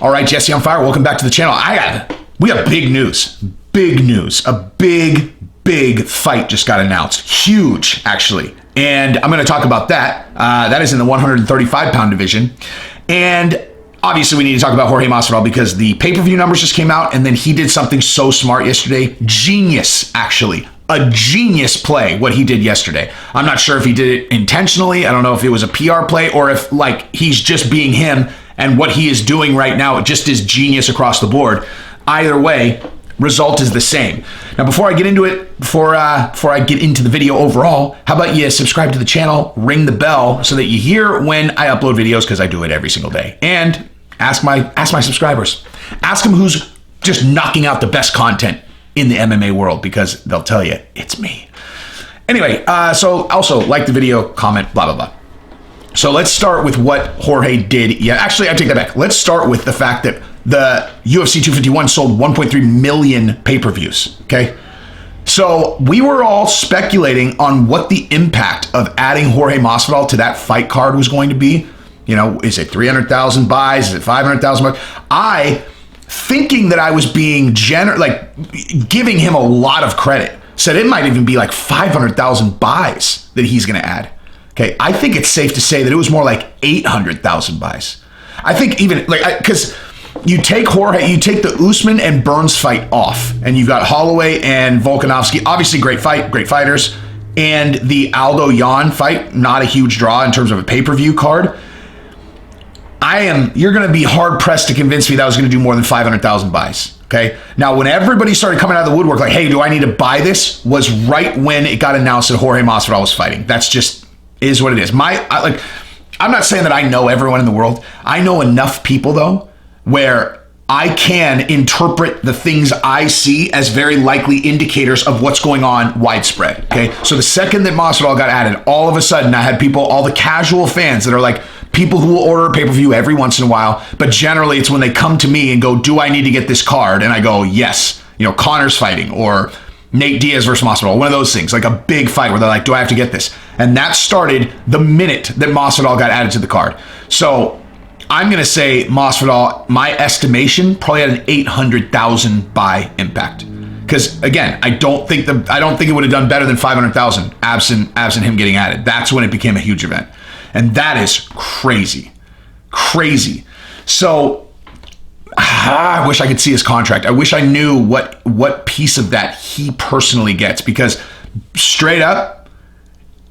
All right, Jesse on Fire, welcome back to the channel. We have big news. Big news. A big fight just got announced. Huge, actually. And I'm going to talk about that. That is in the 135-pound division. And obviously, we need to talk about Jorge Masvidal because the pay-per-view numbers just came out, and then he did something so smart yesterday. Genius, actually. A genius play, what he did yesterday. I'm not sure if he did it intentionally. I don't know if it was a PR play or if, like, he's just being him, and what he is doing right now, it just is genius across the board. Either way, result is the same. Now, before I get into it, before I get into the video overall, how about you subscribe to the channel, ring the bell so that you hear when I upload videos, because I do it every single day. And ask my subscribers. Ask them who's just knocking out the best content in the MMA world, because they'll tell you it's me. Anyway, so also like the video, comment, blah, blah, blah. So let's start with what Jorge did. Yeah, actually, I take that back. Let's start with the fact that the UFC 251 sold 1.3 million pay-per-views, okay? So we were all speculating on what the impact of adding Jorge Masvidal to that fight card was going to be. You know, is it 300,000 buys? Is it 500,000 buys? Thinking that I was being giving him a lot of credit, said it might even be like 500,000 buys that he's going to add. Okay, I think it's safe to say that it was more like 800,000 buys. I think even because you take Jorge, you take the Usman and Burns fight off, and you've got Holloway and Volkanovski, obviously great fighters, and the Aldo Yan fight, not a huge draw in terms of a pay-per-view card. You're going to be hard pressed to convince me that was going to do more than 500,000 buys. Okay. Now, when everybody started coming out of the woodwork, like, hey, do I need to buy this? Was right when it got announced that Jorge Masvidal was fighting. That's just is what it is. I'm not saying that I know everyone in the world. I know enough people though, where I can interpret the things I see as very likely indicators of what's going on widespread. Okay. So the second that Masvidal got added, all of a sudden I had people, all the casual fans that are like, people who will order a pay-per-view every once in a while, but generally it's when they come to me and go, do I need to get this card? And I go, yes. You know, Connor's fighting, or Nate Diaz versus Masvidal, one of those things, like a big fight where they're like, do I have to get this? And that started the minute that Masvidal got added to the card. So I'm going to say Masvidal, my estimation, probably had an 800,000 buy impact. Because again, I don't think it would have done better than 500,000 absent him getting added. That's when it became a huge event. And that is crazy. So I wish I could see his contract. I wish I knew what piece of that he personally gets, because straight up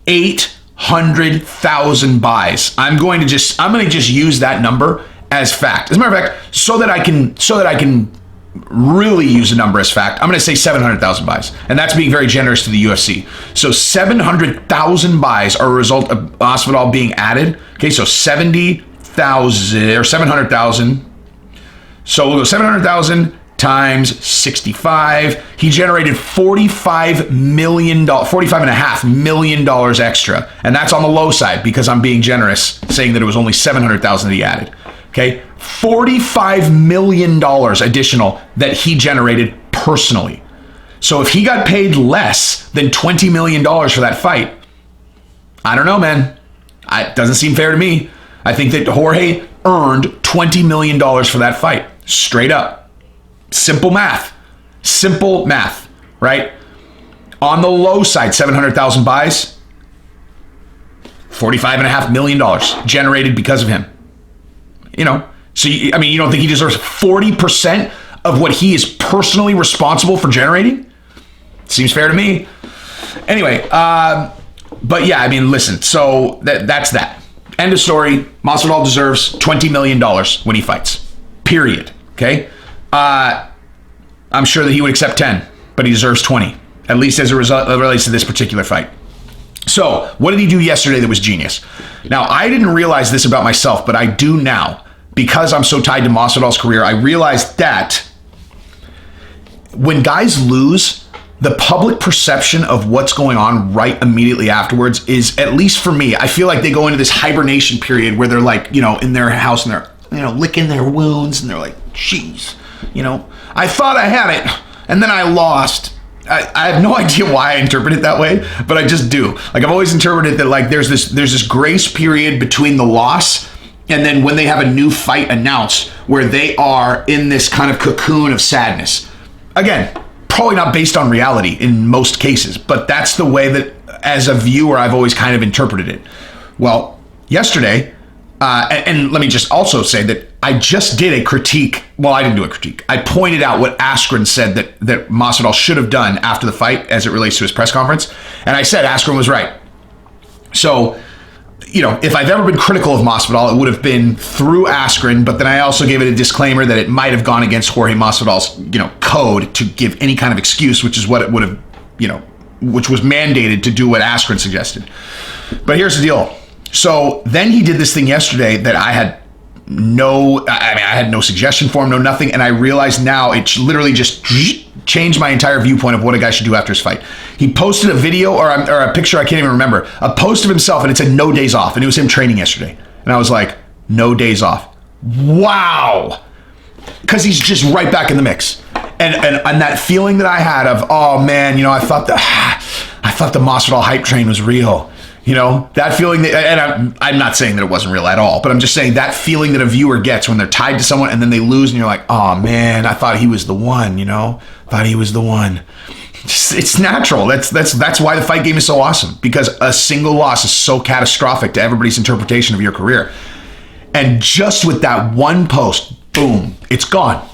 800,000 buys. I'm going to just use that number as fact. As a matter of fact, so that I can really use a number as fact, I'm going to say 700,000 buys, and that's being very generous to the UFC. So 700,000 buys are a result of Masvidal being added. Okay, so 70,000 or 700,000. So we'll go 700,000 times 65. He generated $45 and $5 million extra, and that's on the low side because I'm being generous, saying that it was only 700,000 that he added. Okay, $45 million additional that he generated personally. So if he got paid less than $20 million for that fight, I don't know, man. It doesn't seem fair to me. I think that Jorge earned $20 million for that fight. Straight up. Simple math, right? On the low side, 700,000 buys, $45.5 million generated because of him. You know, so you don't think he deserves 40% of what he is personally responsible for generating? Seems fair to me. Anyway, but yeah, listen, so that's that. End of story. Masvidal deserves $20 million when he fights. Period. Okay? I'm sure that he would accept 10, but he deserves 20, at least as a result that relates to this particular fight. So, what did he do yesterday that was genius? Now, I didn't realize this about myself, but I do now. Because I'm so tied to Masvidal's career, I realized that when guys lose, the public perception of what's going on right immediately afterwards is, at least for me, I feel like they go into this hibernation period where they're like, in their house and they're, licking their wounds and they're like, geez, I thought I had it and then I lost. I have no idea why I interpret it that way, but I just do. Like, I've always interpreted that, like, there's this grace period between the loss and then when they have a new fight announced where they are in this kind of cocoon of sadness. Again, probably not based on reality in most cases, but that's the way that as a viewer, I've always kind of interpreted it. Well, yesterday, and let me just also say that I just did a critique. Well, I didn't do a critique. I pointed out what Askren said that Masvidal should have done after the fight as it relates to his press conference. And I said Askren was right. So, if I've ever been critical of Masvidal, it would have been through Askren, but then I also gave it a disclaimer that it might have gone against Jorge Masvidal's, code to give any kind of excuse, which is what it would have, which was mandated to do what Askren suggested. But here's the deal. So then he did this thing yesterday that I had no suggestion for him, no nothing. And I realize now it literally just changed my entire viewpoint of what a guy should do after his fight. He posted a video or a picture, I can't even remember, a post of himself, and it said no days off. And it was him training yesterday. And I was like, no days off. Wow. Because he's just right back in the mix. And that feeling that I had of, oh man, I thought the Masvidal hype train was real. That feeling that, and I'm not saying that it wasn't real at all, but I'm just saying that feeling that a viewer gets when they're tied to someone and then they lose and you're like, oh man, I thought he was the one, thought he was the one. It's natural. That's why the fight game is so awesome, because a single loss is so catastrophic to everybody's interpretation of your career. And just with that one post, boom, it's gone.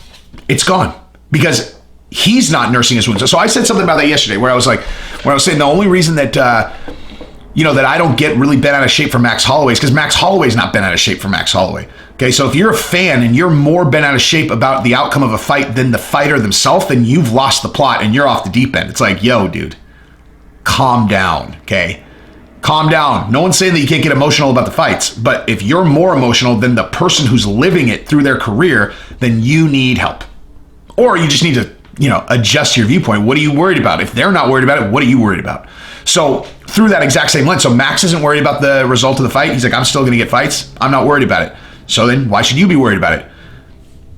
It's gone because he's not nursing his wounds. So I said something about that yesterday where I was saying the only reason that, that I don't get really bent out of shape for Max Holloway is because Max Holloway's not bent out of shape for Max Holloway. Okay, so if you're a fan and you're more bent out of shape about the outcome of a fight than the fighter themselves, then you've lost the plot and you're off the deep end. It's like, yo, dude, calm down, okay? Calm down. No one's saying that you can't get emotional about the fights, but if you're more emotional than the person who's living it through their career, then you need help. Or you just need to, adjust your viewpoint. What are you worried about? If they're not worried about it, what are you worried about? So through that exact same lens, so Max isn't worried about the result of the fight. He's like, I'm still going to get fights. I'm not worried about it. So then why should you be worried about it?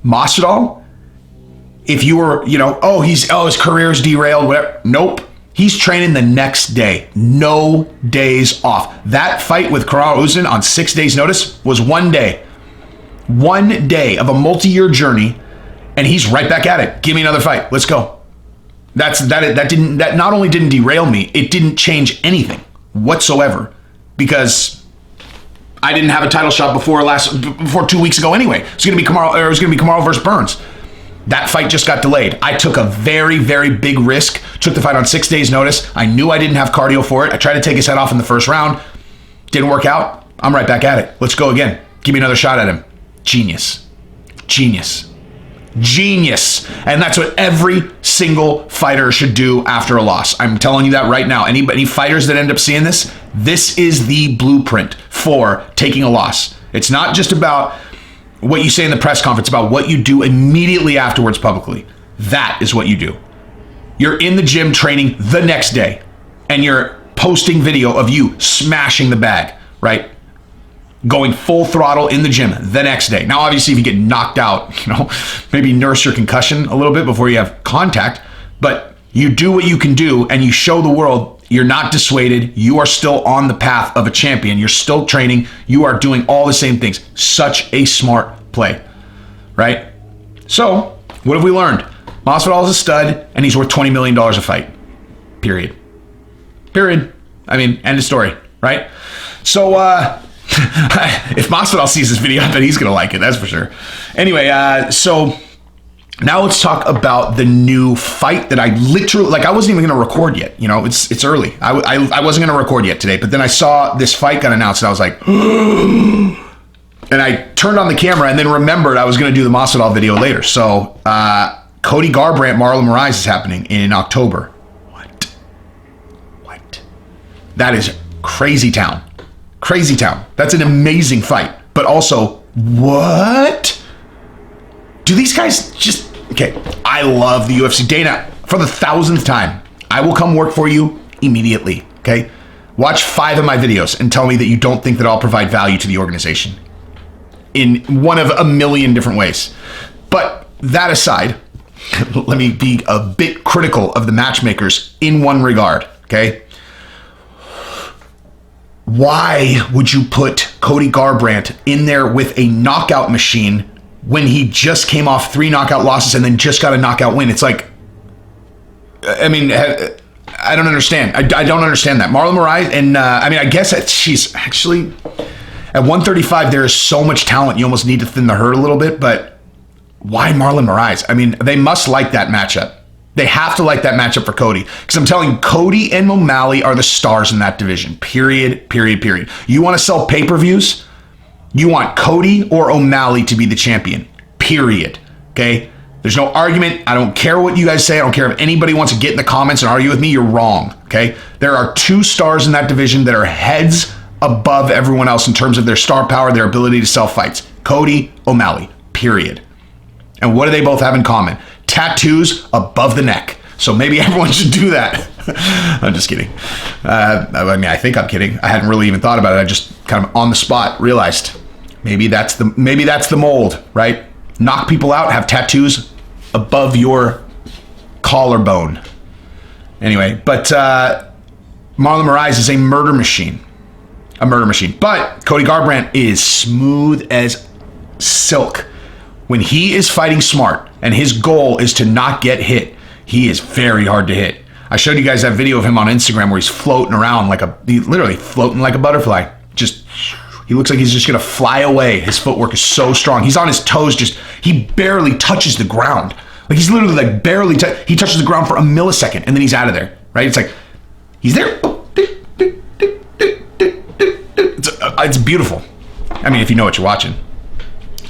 Masvidal, if you were, his career's derailed, whatever. Nope. He's training the next day. No days off. That fight with Kamaru Usman on 6 days notice was 1 day. 1 day of a multi-year journey, and he's right back at it. Give me another fight. Let's go. That not only didn't derail me, it didn't change anything whatsoever, because I didn't have a title shot before 2 weeks ago anyway. It was going to be Kamaru versus Burns. That fight just got delayed. I took a very, very big risk. Took the fight on 6 days notice. I knew I didn't have cardio for it. I tried to take his head off in the first round. Didn't work out. I'm right back at it. Let's go again. Give me another shot at him. Genius. And that's what every single fighter should do after a loss. I'm telling you that right now. Any fighters that end up seeing this is the blueprint for taking a loss. It's not just about what you say in the press conference, about what you do immediately afterwards publicly. That is what you do. You're in the gym training the next day, and you're posting video of you smashing the bag, right? Going full throttle in the gym the next day. Now, obviously, if you get knocked out, maybe nurse your concussion a little bit before you have contact, but you do what you can do and you show the world you're not dissuaded. You are still on the path of a champion. You're still training. You are doing all the same things. Such a smart play, right? So, what have we learned? Masvidal is a stud and he's worth $20 million a fight. Period. I mean, end of story, right? So, if Masvidal sees this video, I bet he's going to like it. That's for sure. Anyway, so now let's talk about the new fight that I literally, I wasn't even going to record yet. It's early. I wasn't going to record yet today, but then I saw this fight got announced and I was like, and I turned on the camera and then remembered I was going to do the Masvidal video later. So, Cody Garbrandt, Marlon Moraes is happening in October. What? That is crazy town. Crazy town. That's an amazing fight. But also, what? Do these guys just... Okay, I love the UFC. Dana, for the 1,000th time, I will come work for you immediately, okay? Watch 5 of my videos and tell me that you don't think that I'll provide value to the organization in one of a million different ways. But that aside, let me be a bit critical of the matchmakers in one regard, okay? Why would you put Cody Garbrandt in there with a knockout machine when he just came off 3 knockout losses and then just got a knockout win. It's like, I mean, I don't understand. I don't understand that. Marlon Moraes, and I mean, I guess she's actually, at 135, there is so much talent. You almost need to thin the herd a little bit, but why Marlon Moraes? I mean, they must like that matchup. They have to like that matchup for Cody. Because I'm telling you, Cody and O'Malley are the stars in that division. Period, period, period. You want to sell pay-per-views? You want Cody or O'Malley to be the champion. Period. Okay? There's no argument. I don't care what you guys say. I don't care if anybody wants to get in the comments and argue with me. You're wrong. Okay? There are 2 stars in that division that are heads above everyone else in terms of their star power, their ability to sell fights. Cody, O'Malley. Period. And what do they both have in common? Tattoos above the neck. So maybe everyone should do that. I'm just kidding. I mean, I think I'm kidding. I hadn't really even thought about it. I just kind of on the spot realized maybe that's the mold, right? Knock people out, have tattoos above your collarbone. Anyway, but Marlon Moraes is a murder machine. A murder machine. But Cody Garbrandt is smooth as silk. When he is fighting smart and his goal is to not get hit, he is very hard to hit. I showed you guys that video of him on Instagram where he's floating around literally floating like a butterfly. He looks like he's just going to fly away. His footwork is so strong. He's on his toes, he barely touches the ground. Like he's literally like barely, he touches the ground for a millisecond and then he's out of there, right? It's like, he's there. It's beautiful. I mean, if you know what you're watching.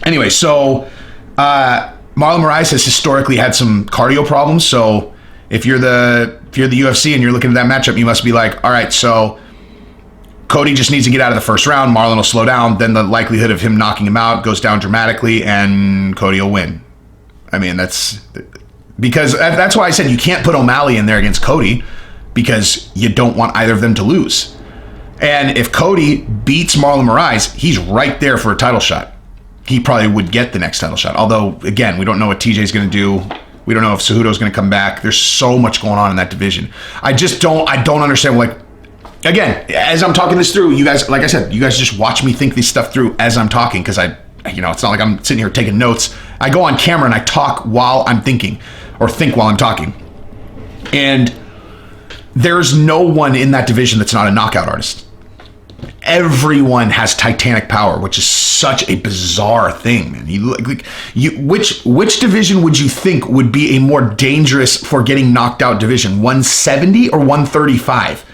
Anyway, so Marlon Moraes has historically had some cardio problems. So if you're the UFC and you're looking at that matchup, you must be like, all right, so Cody just needs to get out of the first round. Marlon will slow down. Then the likelihood of him knocking him out goes down dramatically, and Cody will win. I mean, that's why I said you can't put O'Malley in there against Cody, because you don't want either of them to lose. And if Cody beats Marlon Moraes, he's right there for a title shot. He probably would get the next title shot. Although, again, we don't know what TJ's going to do. We don't know if Cejudo's going to come back. There's so much going on in that division. I don't understand. Like, again, as I'm talking this through, you guys, like I said, you guys just watch me think this stuff through as I'm talking, because it's not like I'm sitting here taking notes. I go on camera and I talk while I'm thinking, or think while I'm talking. And there's no one in that division that's not a knockout artist. Everyone has titanic power, which is such a bizarre thing, man. Which division would you think would be a more dangerous for getting knocked out division? 170 or 135?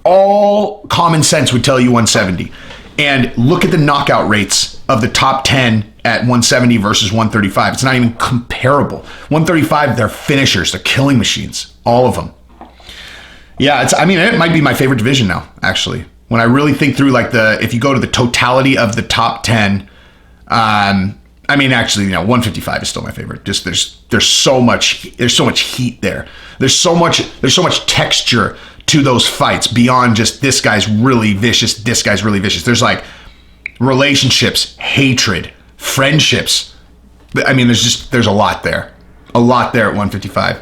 All common sense would tell you 170. And look at the knockout rates of the top 10 at 170 versus 135. It's not even comparable. 135, they're finishers, they're killing machines, all of them. Yeah, it might be my favorite division now, actually. When I really think through, if you go to the totality of the top 10, actually, 155 is still my favorite. Just there's so much heat there. There's so much texture to those fights beyond just this guy's really vicious, this guy's really vicious. There's like relationships, hatred, friendships. I mean, there's a lot there. A lot there at 155.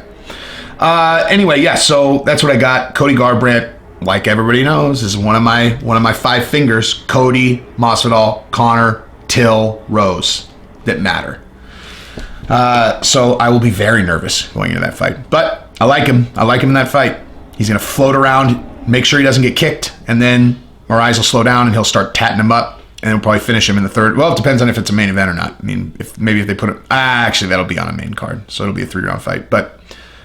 Anyway, yeah, so that's what I got. Cody Garbrandt. Like everybody knows, is one of my 5 fingers. Cody, Masvidal, Conor, Till, Rose that matter. So I will be very nervous going into that fight. But I like him. I like him in that fight. He's going to float around, make sure he doesn't get kicked, and then Moraes will slow down and he'll start tatting him up, and he'll probably finish him in the third. Well, it depends on if it's a main event or not. I mean, if they put it... actually, that'll be on a main card, so it'll be a 3-round fight. But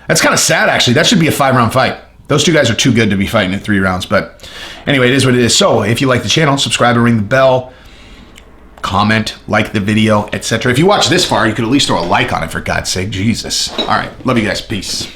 that's kind of sad, actually. That should be a 5-round fight. Those 2 guys are too good to be fighting at 3 rounds. But anyway, it is what it is. So if you like the channel, subscribe and ring the bell. Comment, like the video, etc. If you watch this far, you could at least throw a like on it, for God's sake. Jesus. All right. Love you guys. Peace.